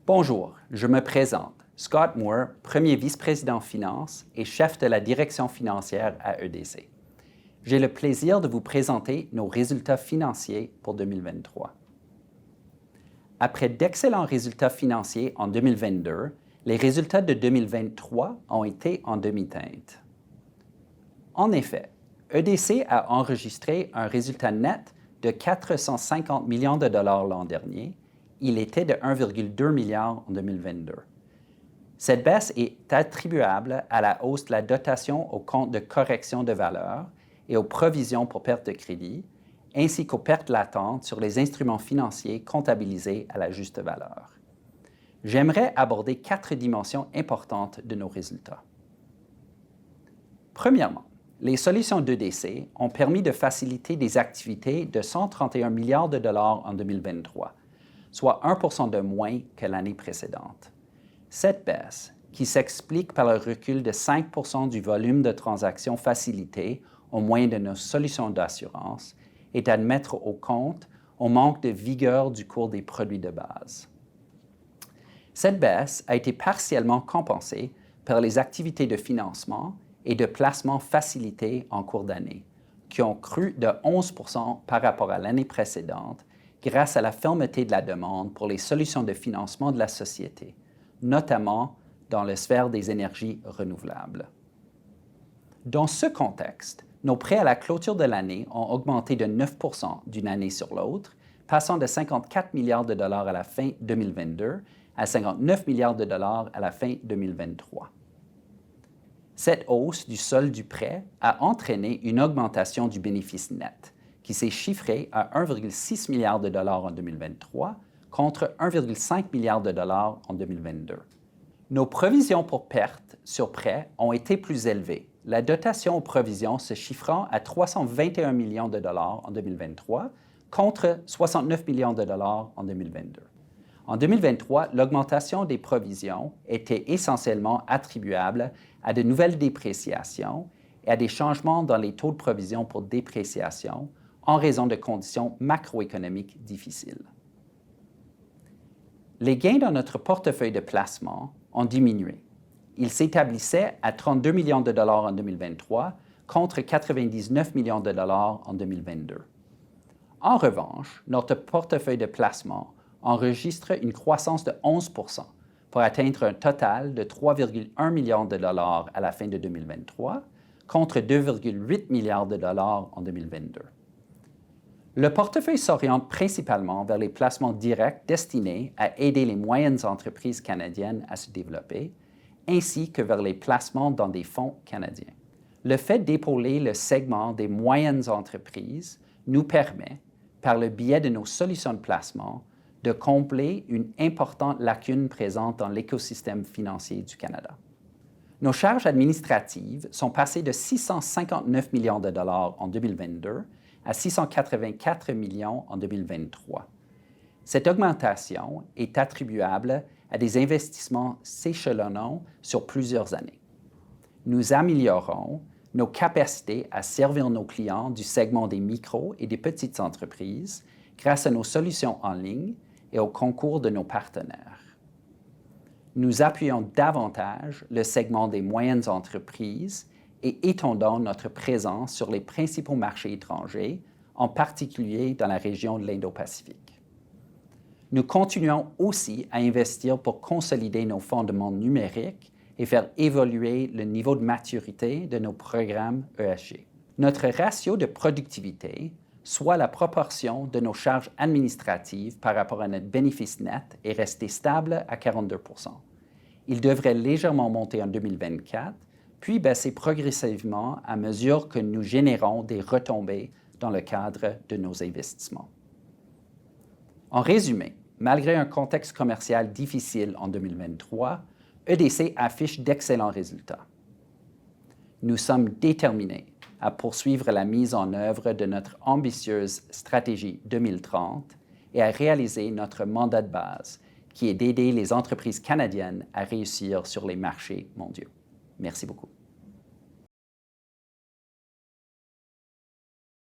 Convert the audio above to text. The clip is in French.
Bonjour, je me présente, Scott Moore, premier vice-président finance et chef de la direction financière à EDC. J'ai le plaisir de vous présenter nos résultats financiers pour 2023. Après d'excellents résultats financiers en 2022, les résultats de 2023 ont été en demi-teinte. En effet, EDC a enregistré un résultat net de 450 millions de dollars l'an dernier. Il était de 1,2 milliard en 2022. Cette baisse est attribuable à la hausse de la dotation au compte de correction de valeur et aux provisions pour perte de crédit, ainsi qu'aux pertes latentes sur les instruments financiers comptabilisés à la juste valeur. J'aimerais aborder 4 dimensions importantes de nos résultats. Premièrement, les solutions d'EDC ont permis de faciliter des activités de 131 milliards de dollars en 2023, soit 1 % de moins que l'année précédente. Cette baisse, qui s'explique par le recul de 5 % du volume de transactions facilitées au moyen de nos solutions d'assurance, est à mettre au compte au manque de vigueur du cours des produits de base. Cette baisse a été partiellement compensée par les activités de financement et de placement facilités en cours d'année, qui ont cru de 11 % par rapport à l'année précédente grâce à la fermeté de la demande pour les solutions de financement de la société, notamment dans la sphère des énergies renouvelables. Dans ce contexte, nos prêts à la clôture de l'année ont augmenté de 9 % d'une année sur l'autre, passant de 54 milliards de dollars à la fin 2022 à 59 milliards de dollars à la fin 2023. Cette hausse du solde du prêt a entraîné une augmentation du bénéfice net, qui s'est chiffré à 1,6 milliard de dollars en 2023 contre 1,5 milliard de dollars en 2022. Nos provisions pour pertes sur prêt ont été plus élevées, la dotation aux provisions se chiffrant à 321 millions de dollars en 2023 contre 69 millions de dollars en 2022. En 2023, l'augmentation des provisions était essentiellement attribuable à de nouvelles dépréciations et à des changements dans les taux de provision pour dépréciation en raison de conditions macroéconomiques difficiles. Les gains dans notre portefeuille de placement ont diminué. Ils s'établissaient à 32 millions de dollars en 2023 contre 99 millions de dollars en 2022. En revanche, notre portefeuille de placement enregistre une croissance de 11 % pour atteindre un total de 3,1 millions de dollars à la fin de 2023 contre 2,8 milliards de dollars en 2022. Le portefeuille s'oriente principalement vers les placements directs destinés à aider les moyennes entreprises canadiennes à se développer, ainsi que vers les placements dans des fonds canadiens. Le fait d'épauler le segment des moyennes entreprises nous permet, par le biais de nos solutions de placement, de combler une importante lacune présente dans l'écosystème financier du Canada. Nos charges administratives sont passées de 659 millions de dollars en 2022 à 684 millions en 2023. Cette augmentation est attribuable à des investissements s'échelonnant sur plusieurs années. Nous améliorons nos capacités à servir nos clients du segment des micros et des petites entreprises grâce à nos solutions en ligne et au concours de nos partenaires. Nous appuyons davantage le segment des moyennes entreprises et étendons notre présence sur les principaux marchés étrangers, en particulier dans la région de l'Indo-Pacifique. Nous continuons aussi à investir pour consolider nos fondements numériques et faire évoluer le niveau de maturité de nos programmes ESG. Notre ratio de productivité, soit la proportion de nos charges administratives par rapport à notre bénéfice net, est resté stable à 42 %. Il devrait légèrement monter en 2024, puis baisser progressivement à mesure que nous générons des retombées dans le cadre de nos investissements. En résumé, malgré un contexte commercial difficile en 2023, EDC affiche d'excellents résultats. Nous sommes déterminés à poursuivre la mise en œuvre de notre ambitieuse stratégie 2030 et à réaliser notre mandat de base, qui est d'aider les entreprises canadiennes à réussir sur les marchés mondiaux. Merci beaucoup.